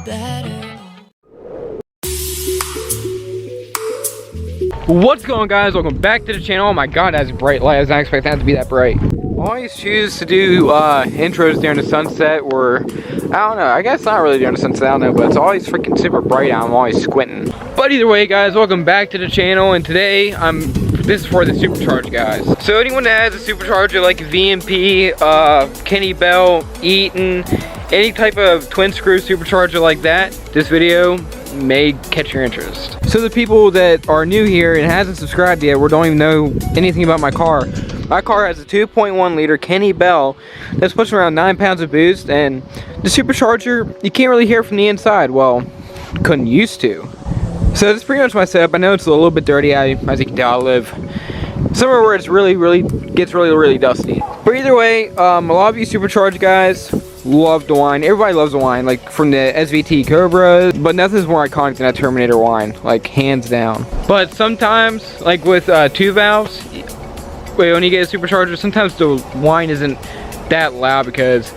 better. What's going on, guys? Welcome back to the channel. Oh my god, that's bright light. I was not expecting that to be that bright. Always choose to do intros during the sunset, or I don't know, I guess not really during the sunset, I don't know, but it's always freaking super bright out. I'm always squinting. But either way, guys, welcome back to the channel, and today this is for the Supercharger guys. So anyone that has a Supercharger like VMP, Kenny Bell, Eaton, any type of twin screw Supercharger like that, this video may catch your interest. So the people that are new here and hasn't subscribed yet, or don't even know anything about my car has a 2.1 liter Kenny Bell that's pushing around 9 pounds of boost, and the Supercharger, you can't really hear from the inside. Well, couldn't used to. So that's pretty much my setup. I know it's a little bit dirty. As you can tell, I live somewhere where it's gets really dusty. But either way, a lot of you Supercharger guys love the whine. Everybody loves the whine, like from the SVT Cobra, but nothing's more iconic than that Terminator whine, like hands down. But sometimes, like with 2 valves, when you get a Supercharger, sometimes the whine isn't that loud because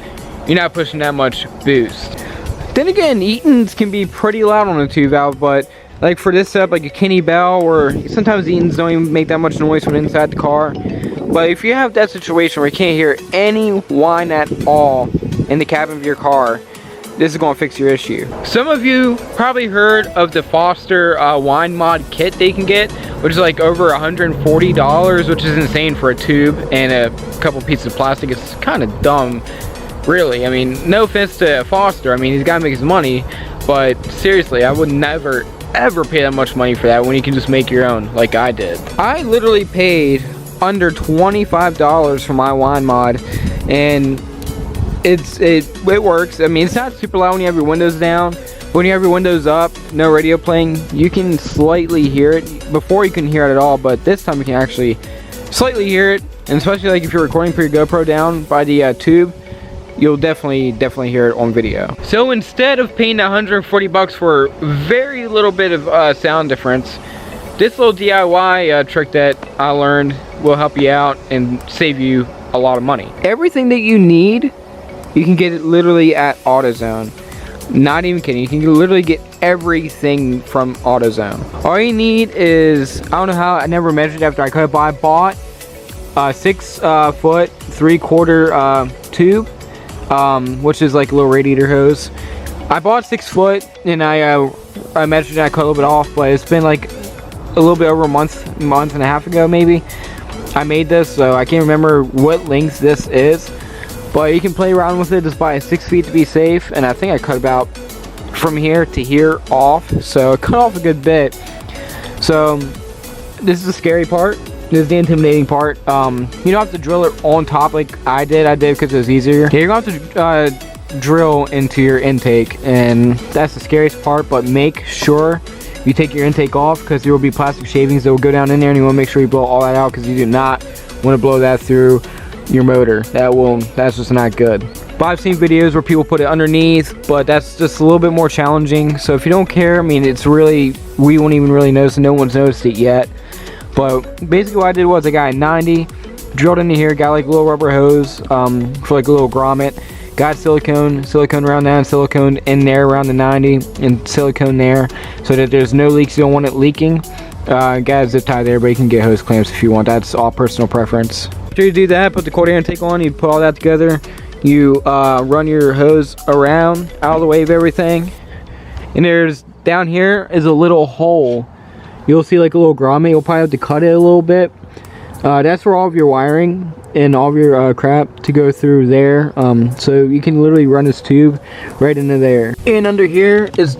you're not pushing that much boost. Then again, Eaton's can be pretty loud on a 2 valve, but like for this setup, like a Kenny Bell, or sometimes Eaton's don't even make that much noise from inside the car. But if you have that situation where you can't hear any whine at all in the cabin of your car, this is going to fix your issue. Some of you probably heard of the Foster whine mod kit they can get, which is like over $140, which is insane for a tube and a couple pieces of plastic. It's kind of dumb, really. I mean, no offense to Foster, I mean, he's got to make his money, but seriously, I would never ever pay that much money for that when you can just make your own like I did. I literally paid under $25 for my whine mod, and it works. I mean, it's not super loud when you have your windows down. When you have your windows up, no radio playing, you can slightly hear it. Before you couldn't hear it at all, but this time you can actually slightly hear it, and especially like if you're recording for your GoPro down by the tube, you'll definitely hear it on video. So instead of paying $140 for very little bit of sound difference, this little DIY trick that I learned will help you out and save you a lot of money. Everything that you need, you can get it literally at AutoZone. Not even kidding, you can literally get everything from AutoZone. All you need is, I don't know how, I never measured after I cut it, but I bought a 6 foot 3/4 tube, which is like a little radiator hose. I bought 6 foot, and I measured it, I cut a little bit off, but it's been like a little bit over a month and a half ago maybe I made this, so I can't remember what length this is, but you can play around with it. Just buy 6 feet to be safe, and I think I cut about from here to here off, so I cut off a good bit. So this is the scary part. This is the intimidating part. You don't have to drill it on top like I did because it was easier. Yeah, you're gonna have to drill into your intake, and that's the scariest part. But make sure you take your intake off, because there will be plastic shavings that will go down in there, and you want to make sure you blow all that out, because you do not want to blow that through your motor. That's just not good. But I've seen videos where people put it underneath, but that's just a little bit more challenging. So if you don't care, I mean, it's really, we won't even really notice, and no one's noticed it yet. But basically what I did was I got a 90, drilled into here, got like a little rubber hose for like a little grommet, got silicone around that, and silicone in there around the 90, and silicone there so that there's no leaks. You don't want it leaking. Got a zip tie there, but you can get hose clamps if you want. That's all personal preference. After you do that, put the quarter intake on, you put all that together, you run your hose around out of the way of everything, and there's down here is a little hole. You'll see like a little grommet. You'll probably have to cut it a little bit. That's for all of your wiring and all of your crap to go through there. So you can literally run this tube right into there. And under here is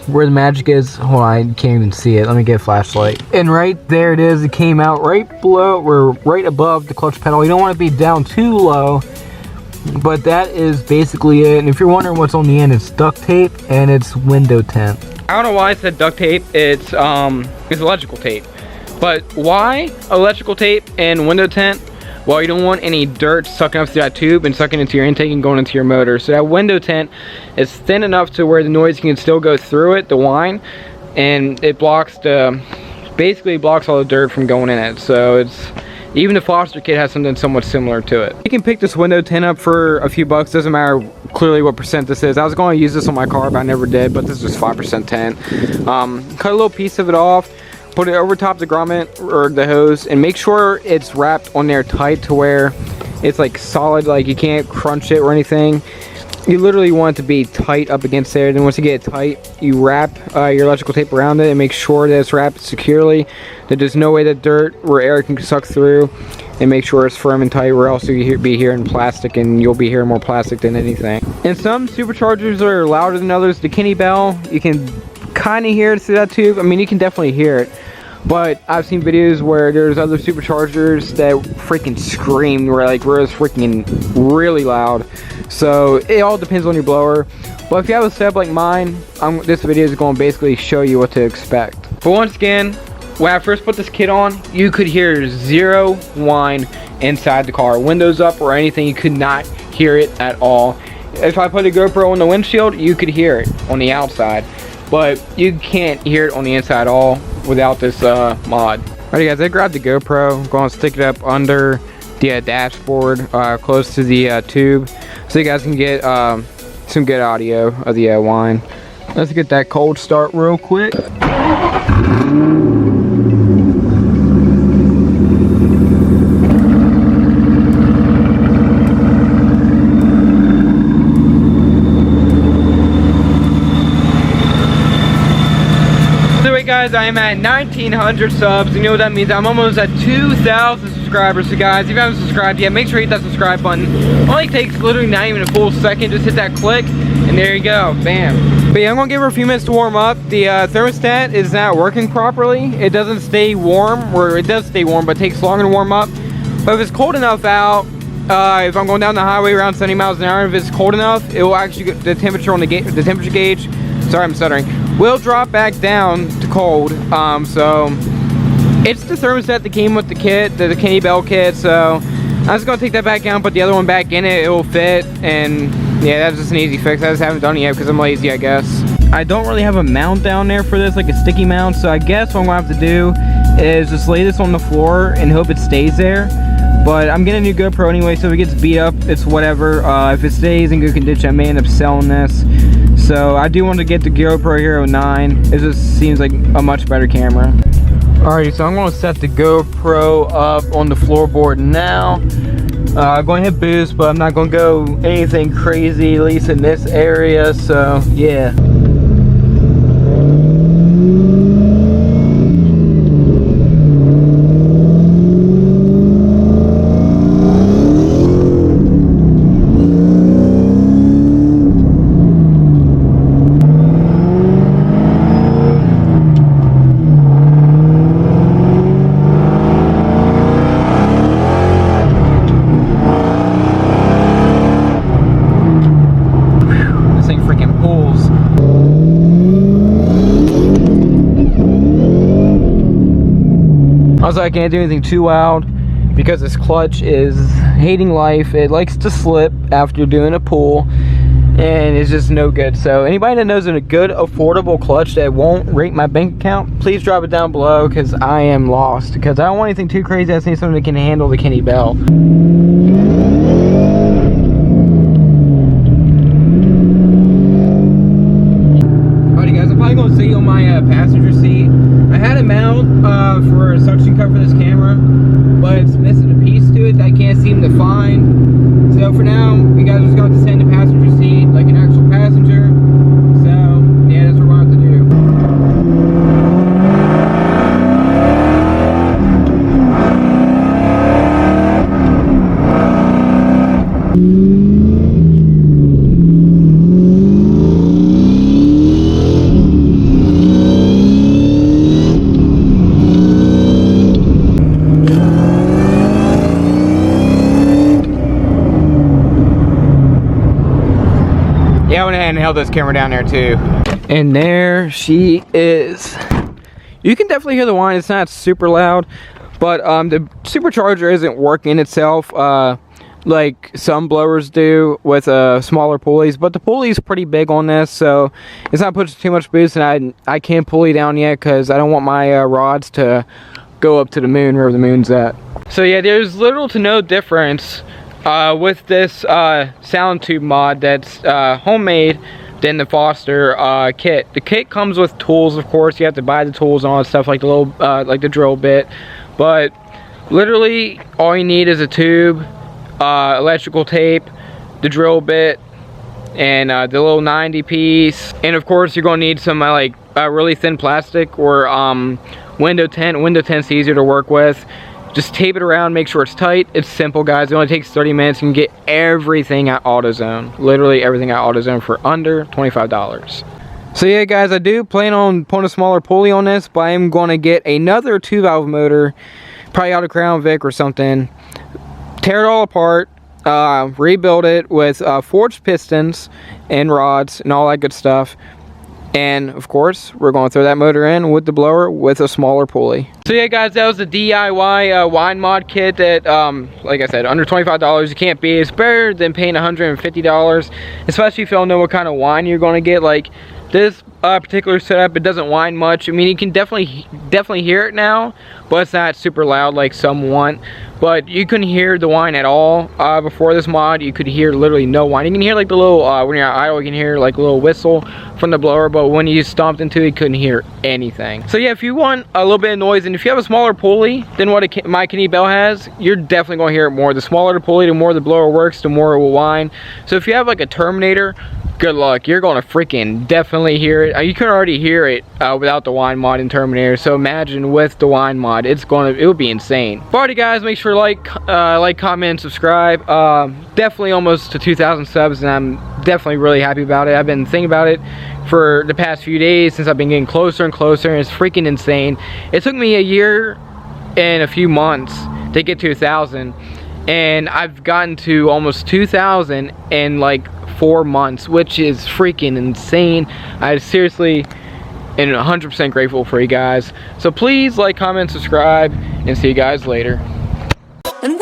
where the magic is. Hold on, I can't even see it. Let me get a flashlight. And right there it is. It came out right below, or right above the clutch pedal. You don't want to be down too low, but that is basically it. And if you're wondering what's on the end, it's duct tape and it's window tint. I don't know why I said duct tape. It's electrical tape. But why electrical tape and window tint? Well, you don't want any dirt sucking up through that tube and sucking into your intake and going into your motor. So that window tint is thin enough to where the noise can still go through it, the whine, and it basically blocks all the dirt from going in it. So it's Even the Foster kit has something somewhat similar to it. You can pick this window tint up for a few bucks, doesn't matter clearly what percent this is. I was going to use this on my car, but I never did, but this is 5% tint. Cut a little piece of it off, put it over top the grommet or the hose, and make sure it's wrapped on there tight to where it's like solid, like you can't crunch it or anything. You literally want it to be tight up against there. Then once you get it tight, you wrap your electrical tape around it and make sure that it's wrapped securely, that there's no way that dirt or air can suck through, and make sure it's firm and tight, or else you'll be hearing plastic, and you'll be hearing more plastic than anything. And some superchargers are louder than others. The Kenny Bell, you can kind of hear it through that tube. I mean, you can definitely hear it. But I've seen videos where there's other superchargers that freaking scream, where it's freaking really loud. So it all depends on your blower. But if you have a setup like mine, this video is going to basically show you what to expect. But once again, when I first put this kit on, you could hear zero whine inside the car. Windows up or anything, you could not hear it at all. If I put a GoPro on the windshield, you could hear it on the outside. But you can't hear it on the inside at all without this mod. Alright guys, I grabbed the GoPro. I'm going to stick it up under the dashboard, close to the tube, so you guys can get some good audio of the whine. Let's get that cold start real quick. Guys, I am at 1900 subs. You know what that means? I'm almost at 2,000 subscribers. So guys, if you haven't subscribed yet, make sure you hit that subscribe button. It only takes literally not even a full second. Just hit that click and there you go, bam. But yeah, I'm gonna give her a few minutes to warm up. The thermostat is not working properly. It doesn't stay warm, or it does stay warm, but it takes longer to warm up. But if it's cold enough out, if I'm going down the highway around 70 miles an hour, if it's cold enough, it will actually get the temperature on the temperature gauge. Sorry, I'm stuttering. Will drop back down to cold. So it's the thermostat that came with the kit, the Kenny Bell kit. So I'm just gonna take that back out, put the other one back in it. It will fit, and yeah, that's just an easy fix. I just haven't done it yet because I'm lazy, I guess. I don't really have a mount down there for this, like a sticky mount. So I guess what I'm gonna have to do is just lay this on the floor and hope it stays there. But I'm getting a new GoPro anyway, so if it gets beat up, it's whatever. If it stays in good condition, I may end up selling this. So I do want to get the GoPro Hero 9. It just seems like a much better camera. Alrighty, so I'm going to set the GoPro up on the floorboard now. I'm going to hit boost, but I'm not going to go anything crazy, at least in this area. So yeah. Also, I can't do anything too loud because this clutch is hating life. It likes to slip after doing a pull, and it's just no good. So anybody that knows a good affordable clutch that won't rate my bank account, please drop it down below, because I am lost. Because I don't want anything too crazy. I just need something that can handle the Kenny Bell. Alrighty guys, I'm probably going to sit on my passenger seat. I had a mount for a suction cup for this camera, but it's missing a piece to it that I can't seem to find. So for now, you guys are just going to sit in the passenger seat like an actual passenger. So yeah, that's what we're going to have to do. Yeah, I went ahead and held this camera down there too. And there she is. You can definitely hear the whine. It's not super loud, but the supercharger isn't working itself like some blowers do with smaller pulleys. But the pulley's pretty big on this, so it's not pushing too much boost, and I can't pulley down yet because I don't want my rods to go up to the moon, wherever the moon's at. So yeah, there's little to no difference with this sound tube mod that's homemade than the Foster kit. The kit comes with tools, of course. You have to buy the tools and all that stuff, like the little like the drill bit, but literally all you need is a tube, electrical tape, the drill bit, and the little 90 piece, and of course you're going to need some like really thin plastic or window tint. Window tint's easier to work with. Just tape it around, make sure it's tight. It's simple, guys. It only takes 30 minutes. You can get everything at AutoZone. Literally everything at AutoZone for under $25. So yeah, guys, I do plan on putting a smaller pulley on this, but I am going to get another 2-valve motor, probably out of Crown Vic or something. Tear it all apart, rebuild it with forged pistons and rods and all that good stuff. And of course, we're going to throw that motor in with the blower with a smaller pulley. So yeah, guys, that was the DIY wine mod kit that, like I said, under $25. You can't beat it. It's better than paying $150, especially if you don't know what kind of wine you're going to get. Like this particular setup, it doesn't whine much. I mean, you can definitely hear it now, but it's not super loud like some want. But you couldn't hear the whine at all before this mod. You could hear literally no whine. You can hear like the little, when you're idle, you can hear like a little whistle from the blower, but when you stomped into it, you couldn't hear anything. So yeah, if you want a little bit of noise, and if you have a smaller pulley than what my Kenny Bell has, you're definitely going to hear it more. The smaller the pulley, the more the blower works, the more it will whine. So if you have like a Terminator, good luck. You're going to freaking definitely hear it. You can already hear it without the whine mod in Terminator. So imagine with the whine mod, it would be insane. Alrighty, guys, make sure to like, comment, and subscribe. Definitely almost to 2,000 subs, and I'm definitely really happy about it. I've been thinking about it for the past few days since I've been getting closer and closer, and it's freaking insane. It took me a year and a few months to get to 1,000, and I've gotten to almost 2,000 in like 4 months, which is freaking insane. I seriously am 100% grateful for you guys. So please like, comment, subscribe, and see you guys later. And